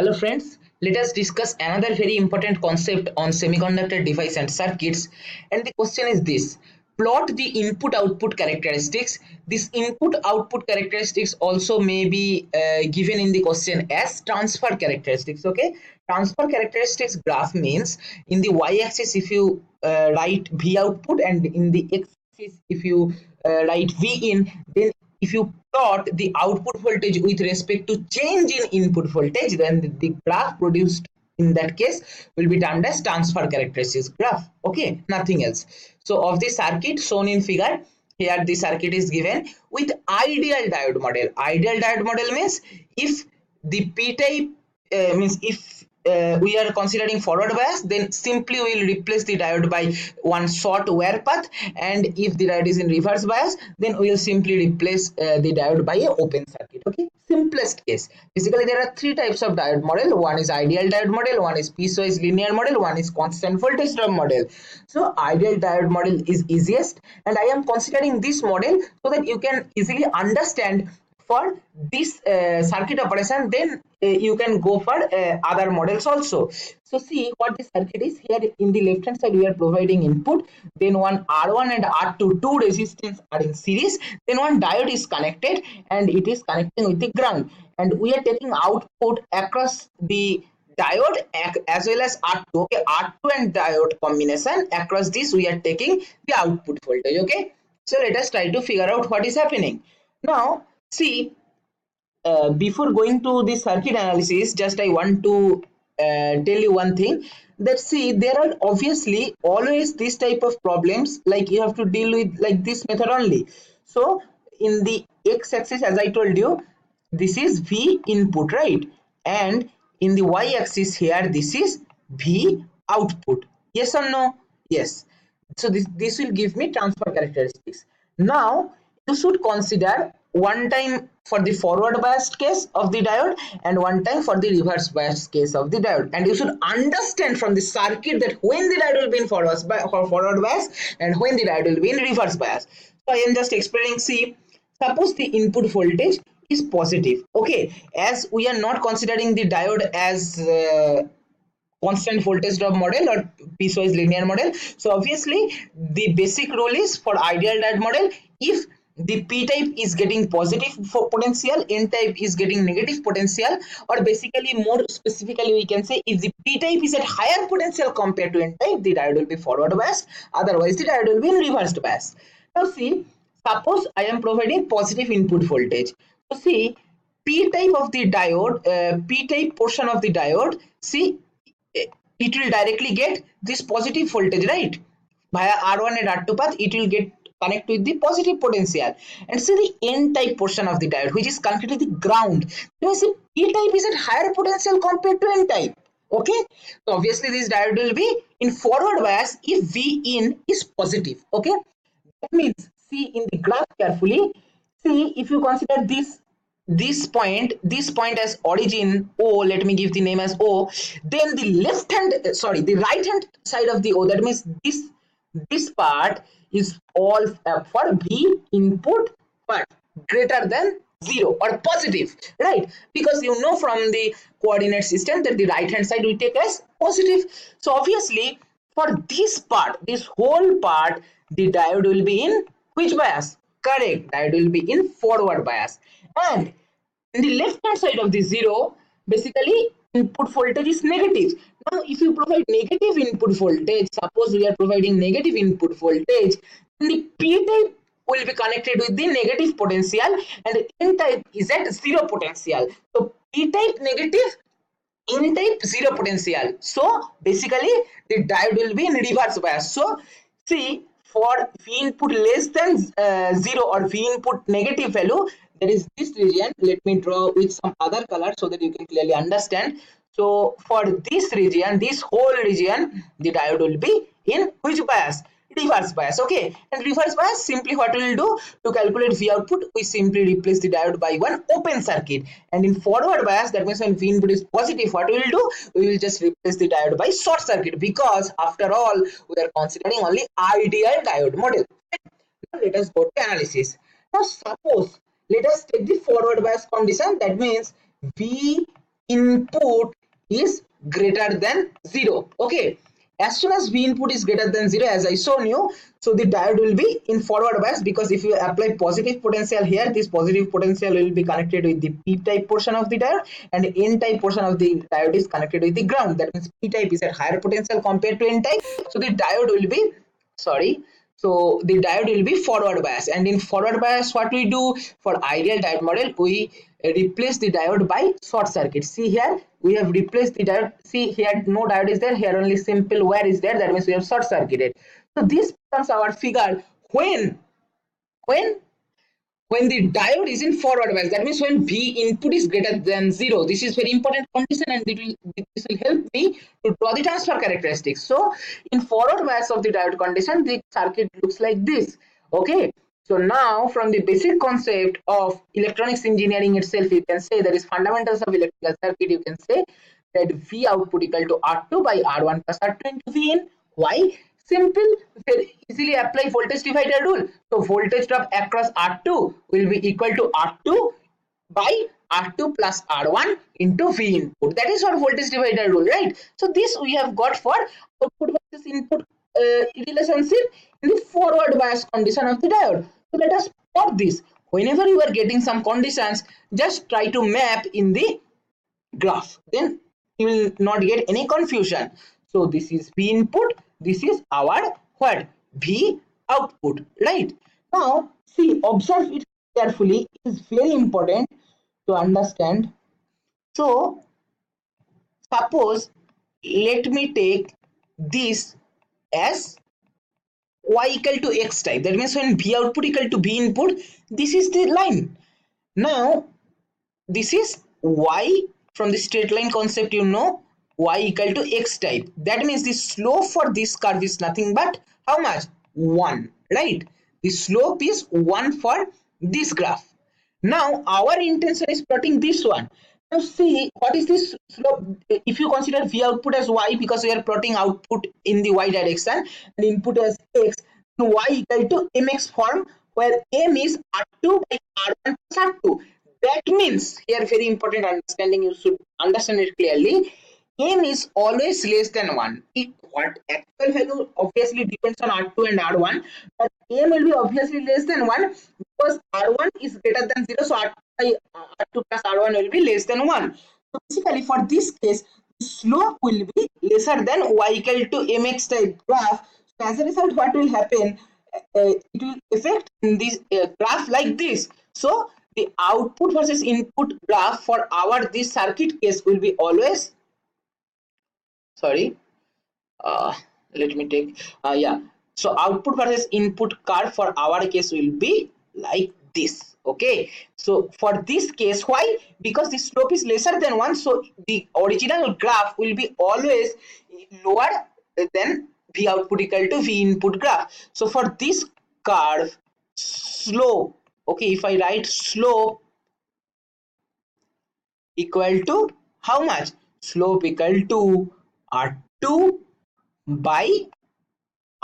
Hello friends, let us discuss another very important concept on semiconductor device and circuits, and the question is this: plot the input output characteristics. This input output characteristics also may be given in the question as transfer characteristics. Okay, transfer characteristics graph means in the y-axis if you write V output, and in the x-axis if you write V in, then if you plot the output voltage with respect to change in input voltage, then the graph produced in that case will be termed as transfer characteristics graph. Okay, nothing else. So of the circuit shown in figure, here the circuit is given with ideal diode model. Ideal diode model means if the p type means if we are considering forward bias, then simply we will replace the diode by one short wear path, and if the diode is in reverse bias, then we will simply replace the diode by a open circuit. Okay, simplest case. Basically there are three types of diode model: one is ideal diode model, one is piecewise linear model, one is constant voltage drop model. So ideal diode model is easiest, and I am considering this model so that you can easily understand for this circuit operation. Then you can go for other models also. So see what the circuit is. Here in the left hand side we are providing input, then one R1 and R2 two resistance are in series, then one diode is connected and it is connecting with the ground, and we are taking output across the diode as well as R2. Okay, R2 and diode combination, across this we are taking the output voltage. Okay, so let us try to figure out what is happening now. See, before going to the circuit analysis, just I want to tell you one thing, that see, there are obviously always this type of problems, like you have to deal with like this method only. So in the x-axis, as I told you, this is V input, right? And in the y-axis here, this is V output. Yes or no? Yes. So this will give me transfer characteristics. Now you should consider one time for the forward biased case of the diode and one time for the reverse biased case of the diode, and you should understand from the circuit that when the diode will be in forward bias and when the diode will be in reverse bias. So I am just explaining. See, suppose the input voltage is positive. Okay, as we are not considering the diode as constant voltage drop model or piecewise linear model, so obviously the basic rule is for ideal diode model, if the p type is getting positive potential, n type is getting negative potential, or basically more specifically we can say if the p type is at higher potential compared to n type, the diode will be forward biased, otherwise the diode will be in reversed bias. Now see, suppose I am providing positive input voltage. So see, p type of the diode, p type portion of the diode, see, it will directly get this positive voltage, right? Via R1 and R2 path, it will get connect with the positive potential. And see the N type portion of the diode, which is connected to the ground. You see, P type is at higher potential compared to N type. Okay, so obviously this diode will be in forward bias if V in is positive. Okay, that means see in the graph carefully. See, if you consider this point as origin O, let me give the name as O, then the the right hand side of the O, that means this part is all for V input but greater than 0 or positive, right? Because you know from the coordinate system that the right hand side we take as positive. So obviously for this part, this whole part, the diode will be in which bias? Correct, diode will be in forward bias. And in the left hand side of the 0, basically input voltage is negative. Now if you provide negative input voltage, suppose we are providing negative input voltage, then the p type will be connected with the negative potential and n type is at 0 potential. So p type negative, n type 0 potential. So basically the diode will be in reverse bias. So see, for V input less than 0 or V input negative value, there is this region. Let me draw with some other color so that you can clearly understand. So for this region, this whole region, the diode will be in which bias? Reverse bias. Okay, and reverse bias, simply what we will do to calculate V output, we simply replace the diode by one open circuit. And in forward bias, that means when V input is positive, what we will do, we will just replace the diode by short circuit, because after all we are considering only ideal diode model. Now let us go to analysis. Now suppose let us take the forward bias condition, that means V input is greater than 0. Okay, as soon as V input is greater than 0, as I shown you, so the diode will be in forward bias, because if you apply positive potential here, this positive potential will be connected with the P type portion of the diode, and N type portion of the diode is connected with the ground. That means P type is at higher potential compared to N type, so the diode will be, so the diode will be forward bias. And in forward bias, what we do for ideal diode model, we replace the diode by short circuit. See here, we have replaced the diode. See here, no diode is there. Here only simple wire is there. That means we have short circuited. So this becomes our figure when when the diode is in forward bias. That means when V input is greater than 0. This is very important condition, and this will help me to draw the transfer characteristics. So in forward bias of the diode condition, the circuit looks like this. Okay, so now from the basic concept of electronics engineering itself, you can say, that is fundamentals of electrical circuit, you can say that V output equal to R2 by R1 plus R2 into V in. Why? Simple, very easily apply voltage divider rule. So voltage drop across R2 will be equal to R2 by R2 plus R1 into V input. That is our voltage divider rule, right? So this we have got for output versus input relationship in the forward bias condition of the diode. So let us plot this. Whenever you are getting some conditions, just try to map in the graph. Then you will not get any confusion. So this is V input, this is our what? V output, right? Now see, observe it carefully, it is very important to understand. So suppose, let me take this as y equal to x type. That means when V output equal to V input, this is the line. Now this is y, from the straight line concept, you know, y equal to x type. That means the slope for this curve is nothing but how much? 1, right? The slope is 1 for this graph. Now our intention is plotting this one. Now see, what is this slope? If you consider V output as y, because we are plotting output in the y direction, and input as x, y equal to mx form, where m is R2 by R1 plus R2. That means, here very important understanding, you should understand it clearly. M is always less than 1. What actual value obviously depends on R2 and R1, but M will be obviously less than 1 because R1 is greater than 0, so R2 plus R1 will be less than 1. So basically for this case, the slope will be lesser than y equal to mx type graph. So as a result, what will happen? It will affect in this graph like this. So the output versus input graph for our this circuit case will be always, let me take, so output versus input curve for our case will be like this. Okay, so for this case, why? Because the slope is lesser than 1, so the original graph will be always lower than V output equal to V input graph. So for this curve, slope, okay, if I write slope equal to how much? Slope equal to R2 by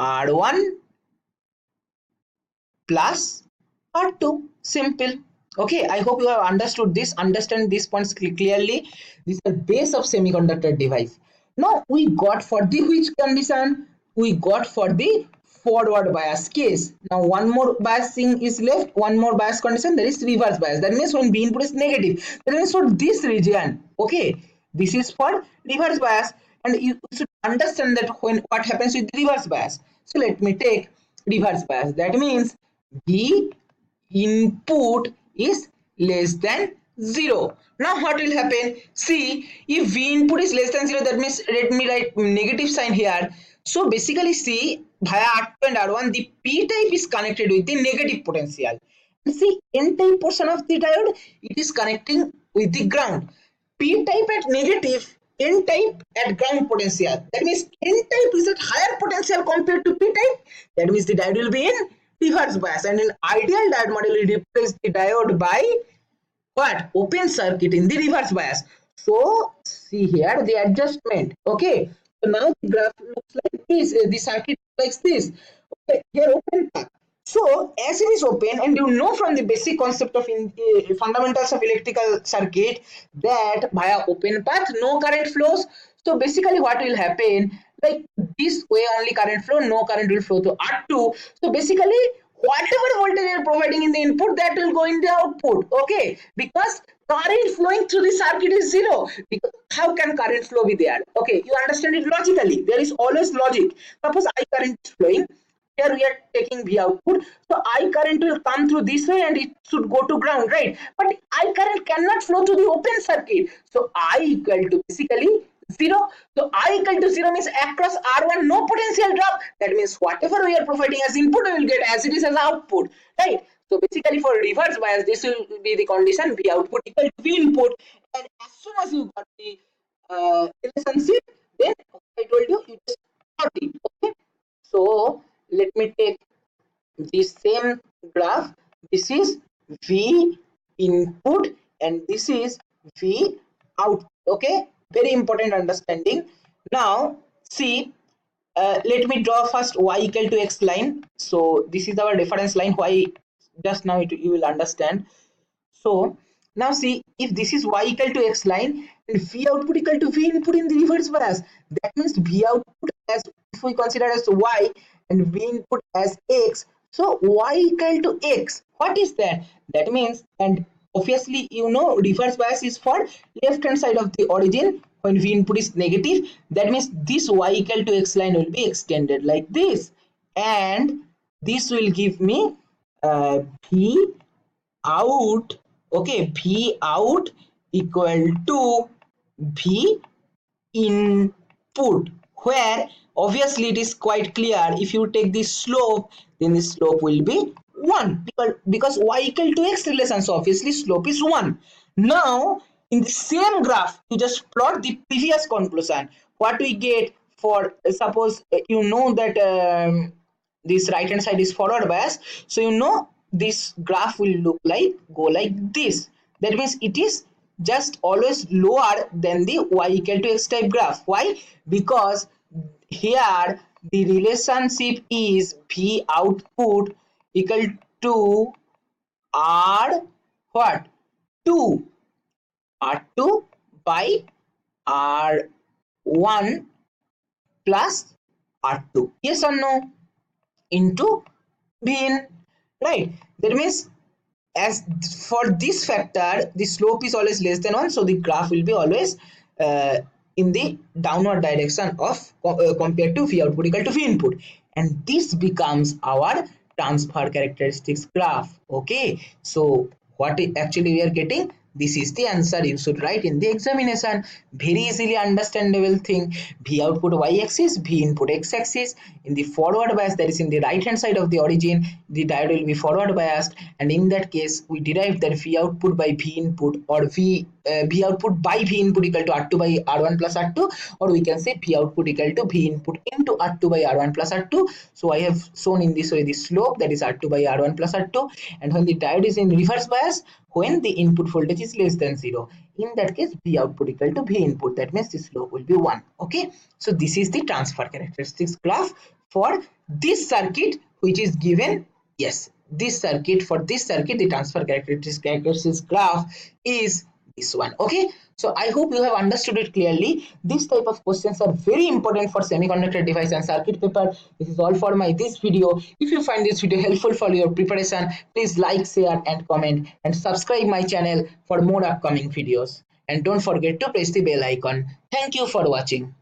R1 plus R2. Simple. Okay, I hope you have understood this. Understand these points clearly. This is the base of semiconductor device. Now we got for the which condition? We got for the forward bias case. Now one more biasing is left. One more bias condition, that is reverse bias. That means when B input is negative. That means for this region. Okay, this is for reverse bias, and you should understand that when what happens with reverse bias. So let me take reverse bias. That means B input is less than 0. Now what will happen? See, if V input is less than 0, that means let me write negative sign here. So basically see, via R2 and R1, the P type is connected with the negative potential. And see, N type portion of the diode, it is connecting with the ground. P type at negative, N type at ground potential. That means N type is at higher potential compared to P type. That means the diode will be in reverse bias, and in ideal diode model we replace the diode by what? Open circuit in the reverse bias. So see here the adjustment. Okay, so now the graph looks like this, the circuit looks like this. Okay, here open path. So as it is open, and you know from the basic concept of fundamentals of electrical circuit that via open path no current flows. So basically what will happen, like this way only current flow, no current will flow to R2. So basically whatever voltage you are providing in the input, that will go in the output. Okay, because current flowing through the circuit is zero. Because how can current flow be there? Okay, you understand it logically. There is always logic. Suppose I current is flowing, here we are taking V output, so I current will come through this way and it should go to ground, right? But I current cannot flow to the open circuit, so I equal to basically 0. So I equal to 0 means across R1 no potential drop. That means whatever we are providing as input we will get as it is as output, right? So basically for reverse bias this will be the condition, V output equal to V input, and as soon as you got the relationship, then I told you, you just got it. Okay, so let me take this same graph. This is V input and this is V output. Okay, very important understanding. Now see, let me draw first y equal to x line. So this is our reference line. Why? Just now you will understand. So now see, if this is y equal to x line and V output equal to V input in the reverse bias, that means V output as, if we consider as y and V input as x, so y equal to x. What is that? That means, and obviously you know reverse bias is for left hand side of the origin when V input is negative. That means this y equal to x line will be extended like this, and this will give me V out. Okay, V out equal to V input, where obviously it is quite clear, if you take this slope then the slope will be 1, because y equal to x relation, so obviously slope is 1. Now in the same graph you just plot the previous conclusion. What we get for, suppose you know that this right hand side is forward bias, so you know this graph will look like, go like this. That means it is just always lower than the y equal to x type graph. Why? Because here the relationship is V output equal to R what? 2, R2 by R1 plus R2. Yes or no? Into bin, right? That means as for this factor the slope is always less than 1, so the graph will be always in the downward direction of compared to V output equal to V input, and this becomes our transfer characteristics graph. Okay, so what actually we are getting, this is the answer you should write in the examination. Very easily understandable thing. V output y axis, V input x axis. In the forward bias, that is in the right hand side of the origin, the diode will be forward biased, and in that case we derive that V output by V input, or V output by V input equal to R2 by R1 plus R2, or we can say V output equal to V input into R2 by R1 plus R2. So I have shown in this way the slope, that is R2 by R1 plus R2, and when the diode is in reverse bias, when the input voltage is less than 0, in that case V output equal to V input, that means the slope will be 1. Okay, so this is the transfer characteristics graph for this circuit which is given. Yes, this circuit, for this circuit the transfer characteristics graph is this one. Okay, so I hope you have understood it clearly. This type of questions are very important for semiconductor device and circuit paper. This is all for my this video. If you find this video helpful for your preparation, please like, share and comment, and subscribe my channel for more upcoming videos, and don't forget to press the bell icon. Thank you for watching.